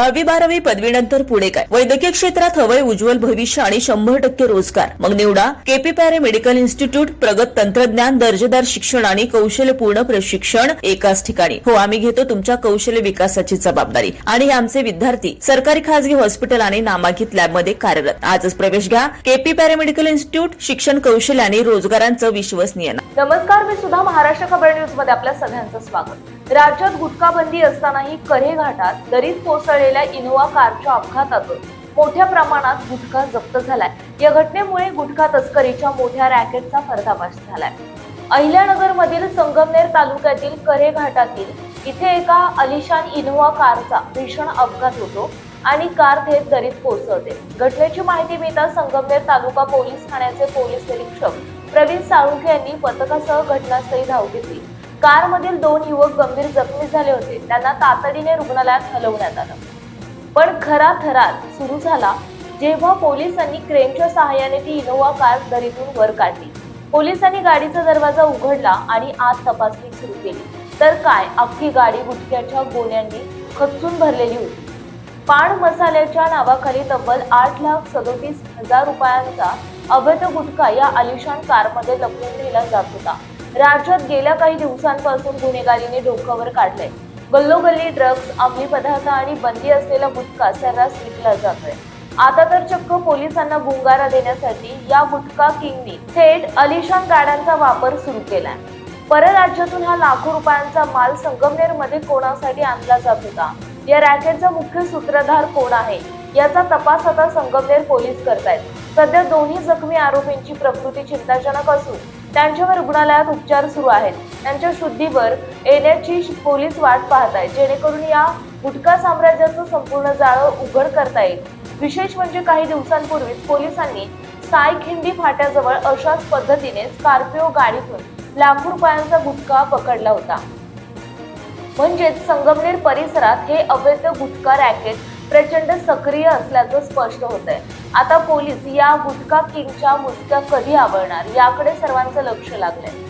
10वी-12वी पदवीनंतर पुढे काय? वैद्यकीय क्षेत्रात हवंय उज्ज्वल भविष्य आणि 100% रोजगार. मग निवडा केपी पॅरे मेडिकल इन्स्टिट्यूट. प्रगत तंत्रज्ञान, दर्जेदार शिक्षण आणि कौशल्यपूर्ण प्रशिक्षण एकाच ठिकाणी. हो, आम्ही घेतो तुमच्या कौशल्य विकासाची जबाबदारी आणि हे आमचे विद्यार्थी सरकारी खासगी हॉस्पिटल आणि नामांकित लॅबमध्ये कार्यरत. आजच प्रवेश घ्या केपी पॅरे मेडिकल इन्स्टिट्यूट. शिक्षण, कौशल्य आणि रोजगारांचं विश्वसनीय नाव. नमस्कार, मी सुद्धा महाराष्ट्र खबर न्यूज मध्ये आपल्या सगळ्यांचं स्वागत. राज्यात गुटखा बंदी असतानाही कऱ्हे घाटात दरीत कोसळलेल्या इनोव्हा कारच्या अपघातातून मोठ्या प्रमाणात गुटखा जप्त झालाय. या घटनेमुळे गुटखा तस्करीच्या मोठ्या रॅकेटचा पर्दाफाश झालाय. अहिल्यानगर मधील संगमनेर तालुक्यातील कऱ्हे घाटातील इथे एका आलिशान इनोव्हा कारचा भीषण अपघात होतो आणि कार थेट दरीत कोसळते. घटनेची माहिती मिळताच संगमनेर तालुका पोलीस ठाण्याचे पोलीस निरीक्षक प्रवीण साळुंखे यांनी पथकासह घटनास्थळी धाव घेतली. कारमधील 2 युवक गंभीर जखमी झाले होते. त्यांना तातडीने रुग्णालयात हलवण्यात आलं. पण खरा थरार सुरू झाला जेव्हा पोलिसांनी क्रेनच्या सहाय्याने ती इनोव्हा कार दरीतून वर काढली. पोलिसांनी गाडीचा दरवाजा उघडला आणि आत तपासणी सुरू केली. तर काय, अख्खी गाडी गुटख्याच्या गोण्यांनी खच्चून भरलेली होती. पान मसाल्याच्या नावाखाली तब्बल 8,37,000 रुपयांचा अवैध गुटखा या आलिशान कारमध्ये लपवून नेला जात होता. राज्यात गेल्या काही दिवसांपासून गुन्हेगारीने डोक्यावर काढलंय. गल्लोगल्ली ड्रग्ज, अंमली पदार्थ आणि बंदी असलेला गुटखा सर्रास विकला जातोय. आता तर चक्क पोलिसांना गुंगारा देण्यासाठी या गुटखा किंगनी थेट आलिशान गाड्यांचा वापर सुरू केलाय. परराज्यातून हा लाखो रुपयांचा माल संगमनेरमध्ये कोणासाठी आणला जात होता? या रॅकेटचा मुख्य सूत्रधार कोण आहे याचा तपास आता संगमनेर पोलीस करतायत. सध्या दोन्ही जखमी आरोपींची प्रकृती चिंताजनक असून त्यांच्यावर रुग्णालयात उपचार सुरू आहेत. त्यांच्या शुद्धीवर येण्याची पोलीस वाट पाहत आहेत, जेणेकरून या गुटखा साम्राज्याचं संपूर्ण जाळं उघड करता येईल. विशेष म्हणजे काही दिवसांपूर्वीच पोलिसांनी सायखिंडी फाट्याजवळ अशाच पद्धतीने स्कॉर्पिओ गाडीतून लाखो रुपयांचा गुटखा पकडला होता. म्हणजेच संगमनेर परिसरात हे अवैध गुटखा रॅकेट प्रचंड सक्रिय असल्याचं स्पष्ट होतंय. आता पोलीस या गुटखा किंगच्या मुसक्या कधी आवळणार याकडे सर्वांचं लक्ष लागलंय.